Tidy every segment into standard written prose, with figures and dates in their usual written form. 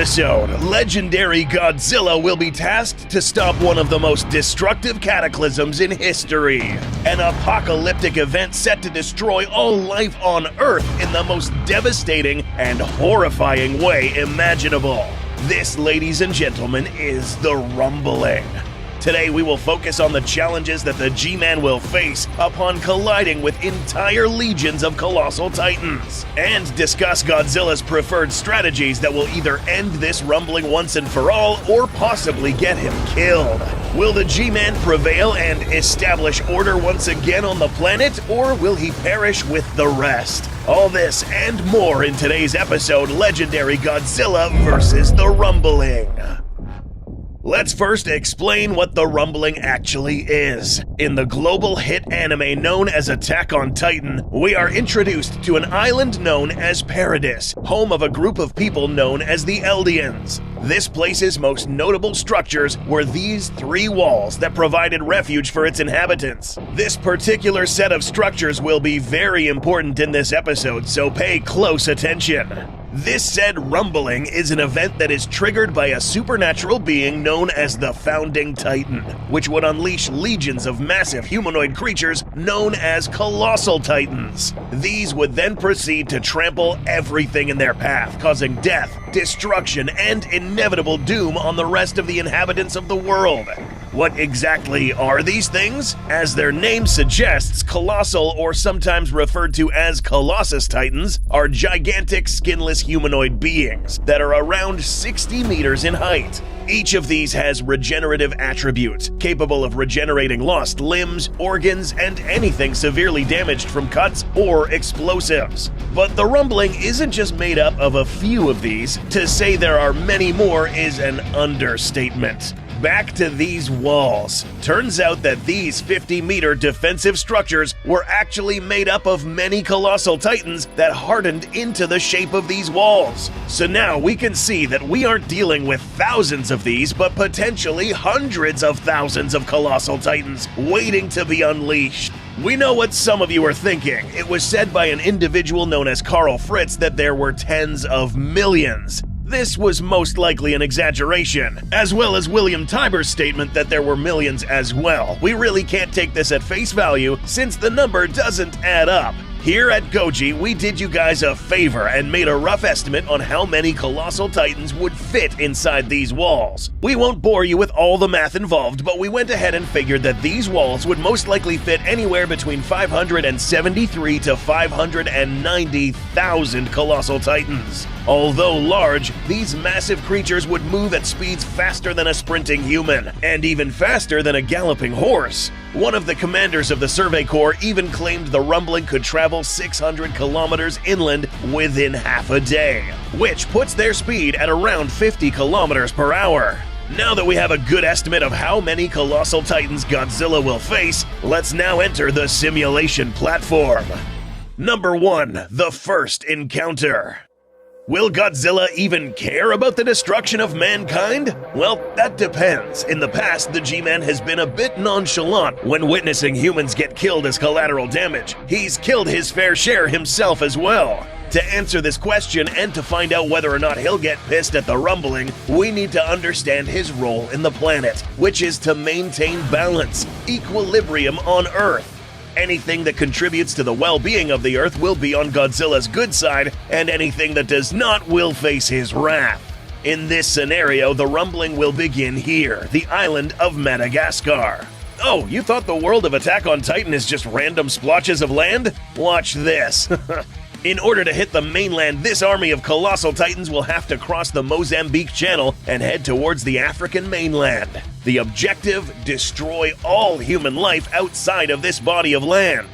episode, legendary Godzilla will be tasked to stop one of the most destructive cataclysms in history. An apocalyptic event set to destroy all life on Earth in the most devastating and horrifying way imaginable. This, ladies and gentlemen, is the rumbling. Today we will focus on the challenges that the G-Man will face upon colliding with entire legions of colossal titans, and discuss Godzilla's preferred strategies that will either end this rumbling once and for all, or possibly get him killed. Will the G-Man prevail and establish order once again on the planet, or will he perish with the rest? All this and more in today's episode, Legendary Godzilla vs. the Rumbling. Let's first explain what the rumbling actually is. In the global hit anime known as Attack on Titan, we are introduced to an island known as Paradis, home of a group of people known as the Eldians. This place's most notable structures were these three walls that provided refuge for its inhabitants. This particular set of structures will be very important in this episode, so pay close attention. This said rumbling is an event that is triggered by a supernatural being known as the Founding Titan, which would unleash legions of massive humanoid creatures known as Colossal Titans. These would then proceed to trample everything in their path, causing death, destruction, and inevitable doom on the rest of the inhabitants of the world. What exactly are these things? As their name suggests, colossal, or sometimes referred to as Colossus Titans, are gigantic skinless humanoid beings that are around 60 meters in height. Each of these has regenerative attributes, capable of regenerating lost limbs, organs, and anything severely damaged from cuts or explosives. But the rumbling isn't just made up of a few of these. To say there are many more is an understatement. Back to these walls. Turns out that these 50-meter defensive structures were actually made up of many colossal titans that hardened into the shape of these walls. So now we can see that we aren't dealing with thousands of these, but potentially hundreds of thousands of colossal titans waiting to be unleashed. We know what some of you are thinking. It was said by an individual known as Carl Fritz that there were tens of millions. This was most likely an exaggeration, as well as William Tyburn's statement that there were millions as well. We really can't take this at face value since the number doesn't add up. Here at Goji, we did you guys a favor and made a rough estimate on how many colossal titans would fit inside these walls. We won't bore you with all the math involved, but we went ahead and figured that these walls would most likely fit anywhere between 573 to 590,000 colossal titans. Although large, these massive creatures would move at speeds faster than a sprinting human, and even faster than a galloping horse. One of the commanders of the Survey Corps even claimed the rumbling could travel 600 kilometers inland within half a day, which puts their speed at around 50 kilometers per hour. Now that we have a good estimate of how many colossal titans Godzilla will face, let's now enter the simulation platform. Number 1. The first encounter. Will Godzilla even care about the destruction of mankind? Well, that depends. In the past, the G-Man has been a bit nonchalant when witnessing humans get killed as collateral damage. He's killed his fair share himself as well. To answer this question and to find out whether or not he'll get pissed at the rumbling, we need to understand his role in the planet, which is to maintain balance, equilibrium on Earth. Anything that contributes to the well-being of the Earth will be on Godzilla's good side, and anything that does not will face his wrath. In this scenario, the rumbling will begin here, the island of Madagascar. Oh, you thought the world of Attack on Titan is just random splotches of land? Watch this. In order to hit the mainland, this army of colossal titans will have to cross the Mozambique Channel and head towards the African mainland. The objective: destroy all human life outside of this body of land.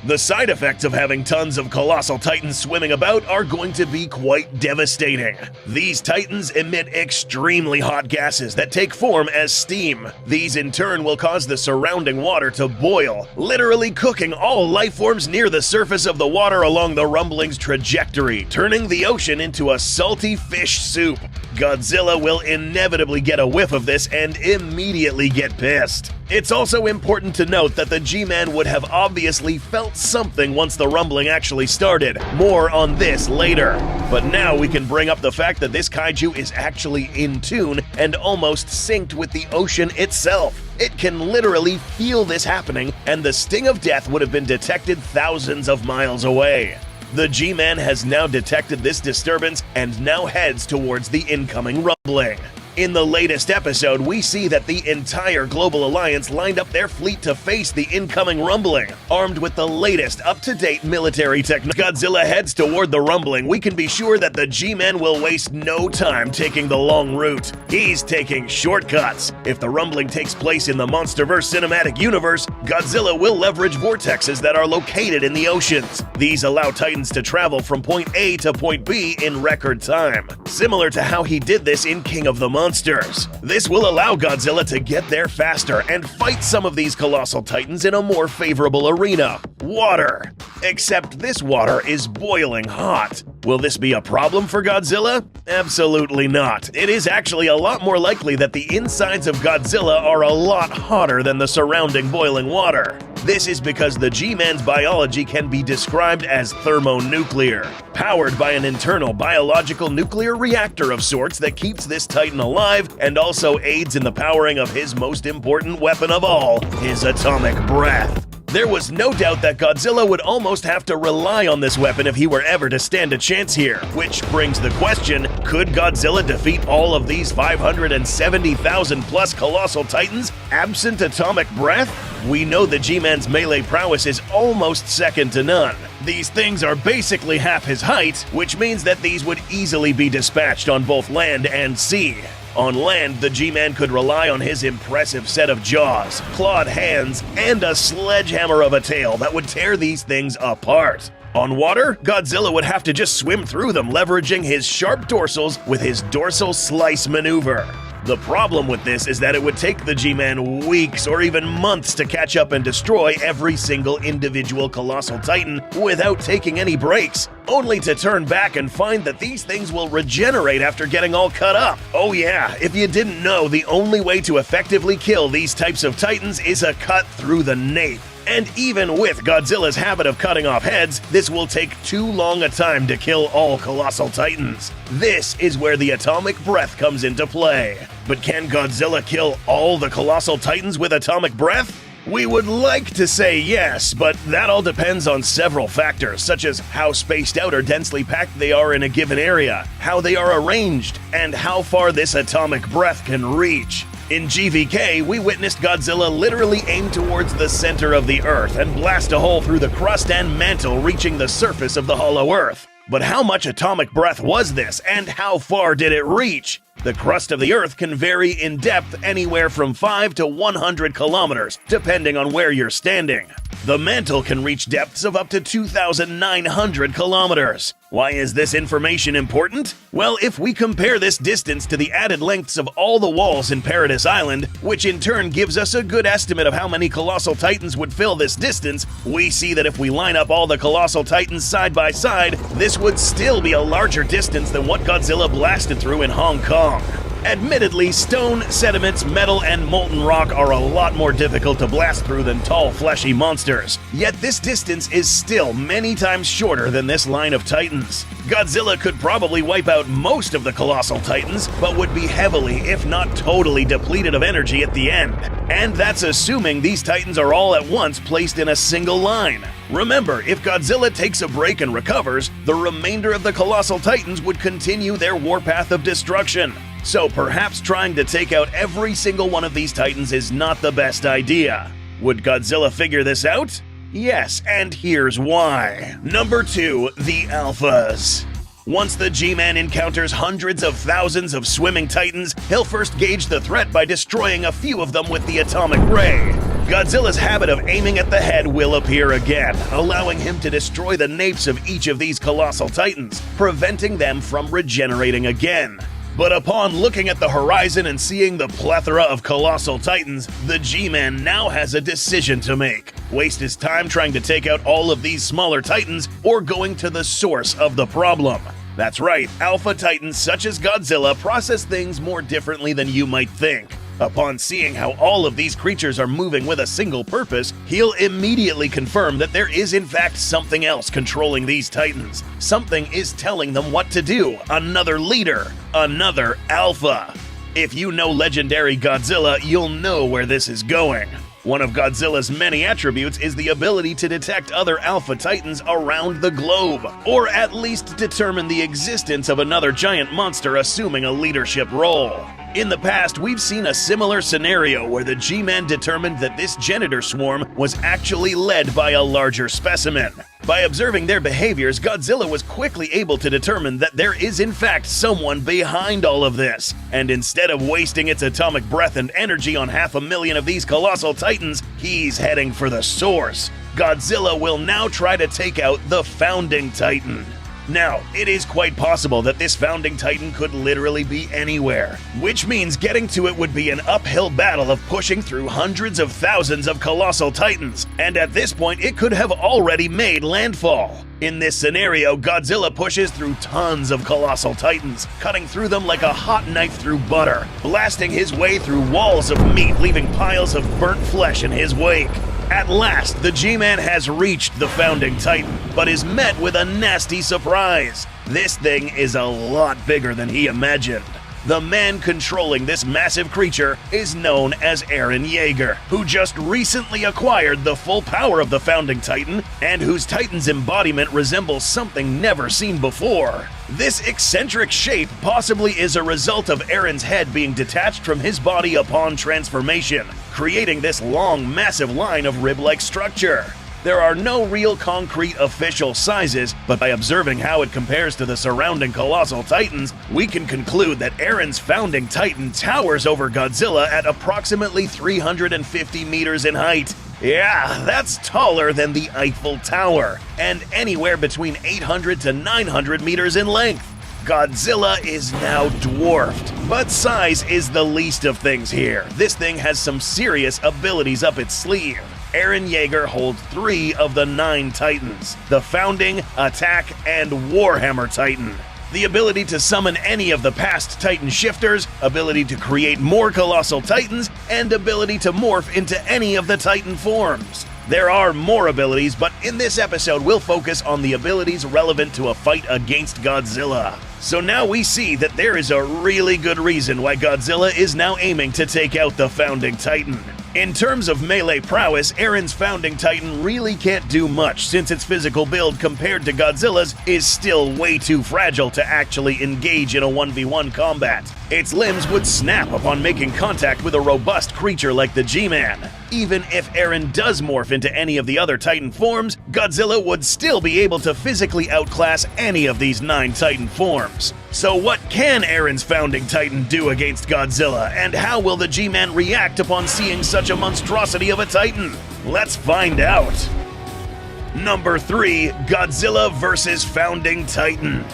The side effects of having tons of colossal titans swimming about are going to be quite devastating. These titans emit extremely hot gases that take form as steam. These in turn will cause the surrounding water to boil, literally cooking all life forms near the surface of the water along the rumbling's trajectory, turning the ocean into a salty fish soup. Godzilla will inevitably get a whiff of this and immediately get pissed. It's also important to note that the G-Man would have obviously felt something once the rumbling actually started. More on this later. But now we can bring up the fact that this kaiju is actually in tune and almost synced with the ocean itself. It can literally feel this happening, and the sting of death would have been detected thousands of miles away. The G-Man has now detected this disturbance and now heads towards the incoming rumbling. In the latest episode, we see that the entire Global Alliance lined up their fleet to face the incoming rumbling, armed with the latest up-to-date military technology. Godzilla heads toward the rumbling. We can be sure that the G-Man will waste no time taking the long route. He's taking shortcuts. If the rumbling takes place in the MonsterVerse cinematic universe, Godzilla will leverage vortexes that are located in the oceans. These allow Titans to travel from point A to point B in record time, similar to how he did this in King of the Monsters. This will allow Godzilla to get there faster and fight some of these colossal titans in a more favorable arena: water. Except this water is boiling hot. Will this be a problem for Godzilla? Absolutely not. It is actually a lot more likely that the insides of Godzilla are a lot hotter than the surrounding boiling water. This is because the G-Man's biology can be described as thermonuclear, powered by an internal biological nuclear reactor of sorts that keeps this titan alive and also aids in the powering of his most important weapon of all, his atomic breath. There was no doubt that Godzilla would almost have to rely on this weapon if he were ever to stand a chance here, which brings the question, could Godzilla defeat all of these 570,000 plus colossal titans absent atomic breath? We know the G-Man's melee prowess is almost second to none. These things are basically half his height, which means that these would easily be dispatched on both land and sea. On land, the G-Man could rely on his impressive set of jaws, clawed hands, and a sledgehammer of a tail that would tear these things apart. On water, Godzilla would have to just swim through them, leveraging his sharp dorsals with his dorsal slice maneuver. The problem with this is that it would take the G-Man weeks or even months to catch up and destroy every single individual colossal titan without taking any breaks, only to turn back and find that these things will regenerate after getting all cut up. Oh yeah, if you didn't know, the only way to effectively kill these types of titans is a cut through the nape. And even with Godzilla's habit of cutting off heads, this will take too long a time to kill all colossal titans. This is where the atomic breath comes into play. But can Godzilla kill all the colossal titans with atomic breath? We would like to say yes, but that all depends on several factors, such as how spaced out or densely packed they are in a given area, how they are arranged, and how far this atomic breath can reach. In GVK, we witnessed Godzilla literally aim towards the center of the Earth and blast a hole through the crust and mantle, reaching the surface of the hollow Earth. But how much atomic breath was this, and how far did it reach? The crust of the Earth can vary in depth anywhere from 5 to 100 kilometers, depending on where you're standing. The mantle can reach depths of up to 2,900 kilometers. Why is this information important? Well, if we compare this distance to the added lengths of all the walls in Paradise Island, which in turn gives us a good estimate of how many colossal titans would fill this distance, we see that if we line up all the colossal titans side by side, this would still be a larger distance than what Godzilla blasted through in Hong Kong. Admittedly, stone, sediments, metal, and molten rock are a lot more difficult to blast through than tall, fleshy monsters. Yet this distance is still many times shorter than this line of titans. Godzilla could probably wipe out most of the colossal titans, but would be heavily, if not totally, depleted of energy at the end. And that's assuming these titans are all at once placed in a single line. Remember, if Godzilla takes a break and recovers, the remainder of the colossal titans would continue their warpath of destruction. So perhaps trying to take out every single one of these titans is not the best idea. Would Godzilla figure this out? Yes, and here's why. Number 2, the Alphas. Once the G-Man encounters hundreds of thousands of swimming titans, he'll first gauge the threat by destroying a few of them with the atomic ray. Godzilla's habit of aiming at the head will appear again, allowing him to destroy the napes of each of these colossal titans, preventing them from regenerating again. But upon looking at the horizon and seeing the plethora of colossal titans, the G-Man now has a decision to make. Waste his time trying to take out all of these smaller titans or going to the source of the problem. That's right, alpha titans such as Godzilla process things more differently than you might think. Upon seeing how all of these creatures are moving with a single purpose, he'll immediately confirm that there is in fact something else controlling these Titans. Something is telling them what to do. Another leader. Another alpha. If you know legendary Godzilla, you'll know where this is going. One of Godzilla's many attributes is the ability to detect other Alpha Titans around the globe, or at least determine the existence of another giant monster assuming a leadership role. In the past, we've seen a similar scenario where the G-Man determined that this janitor swarm was actually led by a larger specimen. By observing their behaviors, Godzilla was quickly able to determine that there is in fact someone behind all of this, and instead of wasting its atomic breath and energy on 500,000 of these colossal titans, he's heading for the source. Godzilla will now try to take out the Founding Titan. Now, it is quite possible that this Founding Titan could literally be anywhere, which means getting to it would be an uphill battle of pushing through hundreds of thousands of colossal titans, and at this point it could have already made landfall. In this scenario, Godzilla pushes through tons of colossal titans, cutting through them like a hot knife through butter, blasting his way through walls of meat, leaving piles of burnt flesh in his wake. At last, the G-Man has reached the Founding Titan, but is met with a nasty surprise. This thing is a lot bigger than he imagined. The man controlling this massive creature is known as Eren Yeager, who just recently acquired the full power of the Founding Titan, and whose Titan's embodiment resembles something never seen before. This eccentric shape possibly is a result of Eren's head being detached from his body upon transformation, creating this long, massive line of rib-like structure. There are no real concrete official sizes, but by observing how it compares to the surrounding colossal titans, we can conclude that Eren's Founding Titan towers over Godzilla at approximately 350 meters in height. Yeah, that's taller than the Eiffel Tower, and anywhere between 800 to 900 meters in length. Godzilla is now dwarfed, but size is the least of things here. This thing has some serious abilities up its sleeve. Eren Yeager holds 3 of the 9 Titans: the Founding, Attack, and Warhammer Titan. The ability to summon any of the past Titan shifters, ability to create more colossal Titans, and ability to morph into any of the Titan forms. There are more abilities, but in this episode we'll focus on the abilities relevant to a fight against Godzilla. So now we see that there is a really good reason why Godzilla is now aiming to take out the Founding Titan. In terms of melee prowess, Eren's Founding Titan really can't do much since its physical build compared to Godzilla's is still way too fragile to actually engage in a 1v1 combat. Its limbs would snap upon making contact with a robust creature like the G-Man. Even if Eren does morph into any of the other Titan forms, Godzilla would still be able to physically outclass any of these 9 Titan forms. So what can Eren's Founding Titan do against Godzilla, and how will the G-Man react upon seeing such a monstrosity of a Titan? Let's find out. Number 3, Godzilla vs. Founding Titan.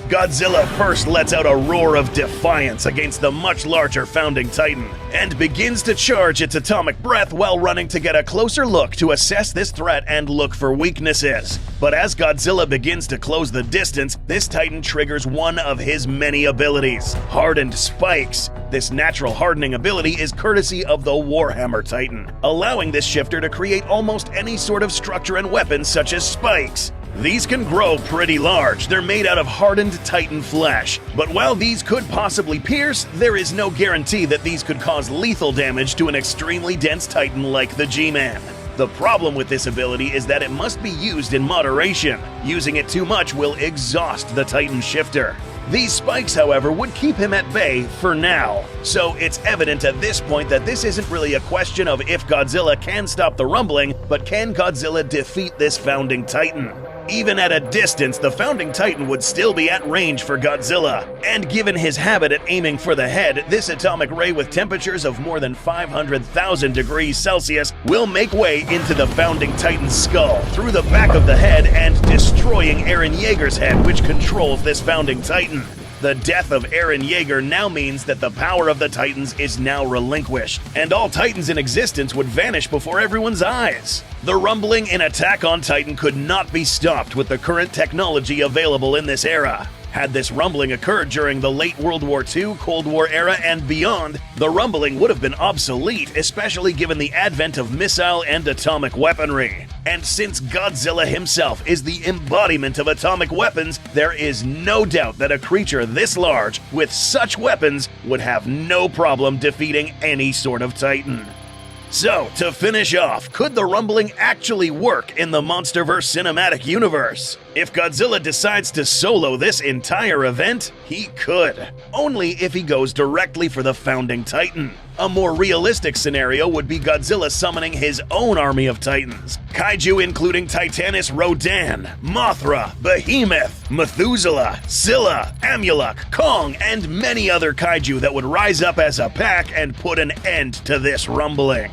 Godzilla first lets out a roar of defiance against the much larger Founding Titan, and begins to charge its atomic breath while running to get a closer look to assess this threat and look for weaknesses. But as Godzilla begins to close the distance, this Titan triggers one of his many abilities: Hardened Spikes. This natural hardening ability is courtesy of the Warhammer Titan, allowing this shifter to create almost any sort of structure and weapon such as spikes. These can grow pretty large. They're made out of hardened Titan flesh. But while these could possibly pierce, there is no guarantee that these could cause lethal damage to an extremely dense Titan like the G-Man. The problem with this ability is that it must be used in moderation. Using it too much will exhaust the Titan shifter. These spikes, however, would keep him at bay for now. So it's evident at this point that this isn't really a question of if Godzilla can stop the rumbling, but can Godzilla defeat this Founding Titan? Even at a distance, the Founding Titan would still be at range for Godzilla. And given his habit at aiming for the head, this atomic ray with temperatures of more than 500,000 degrees Celsius will make way into the Founding Titan's skull, through the back of the head, and destroying Eren Yeager's head, which controls this Founding Titan. The death of Eren Yeager now means that the power of the Titans is now relinquished, and all Titans in existence would vanish before everyone's eyes. The rumbling in Attack on Titan could not be stopped with the current technology available in this era. Had this rumbling occurred during the late World War II, Cold War era, and beyond, the rumbling would have been obsolete, especially given the advent of missile and atomic weaponry. And since Godzilla himself is the embodiment of atomic weapons, there is no doubt that a creature this large, with such weapons, would have no problem defeating any sort of Titan. So, to finish off, could the rumbling actually work in the MonsterVerse cinematic universe? If Godzilla decides to solo this entire event, he could. Only if he goes directly for the founding Titan. A more realistic scenario would be Godzilla summoning his own army of Titans. Kaiju including Titanus Rodan, Mothra, Behemoth, Methuselah, Scylla, Amulek, Kong, and many other kaiju that would rise up as a pack and put an end to this rumbling.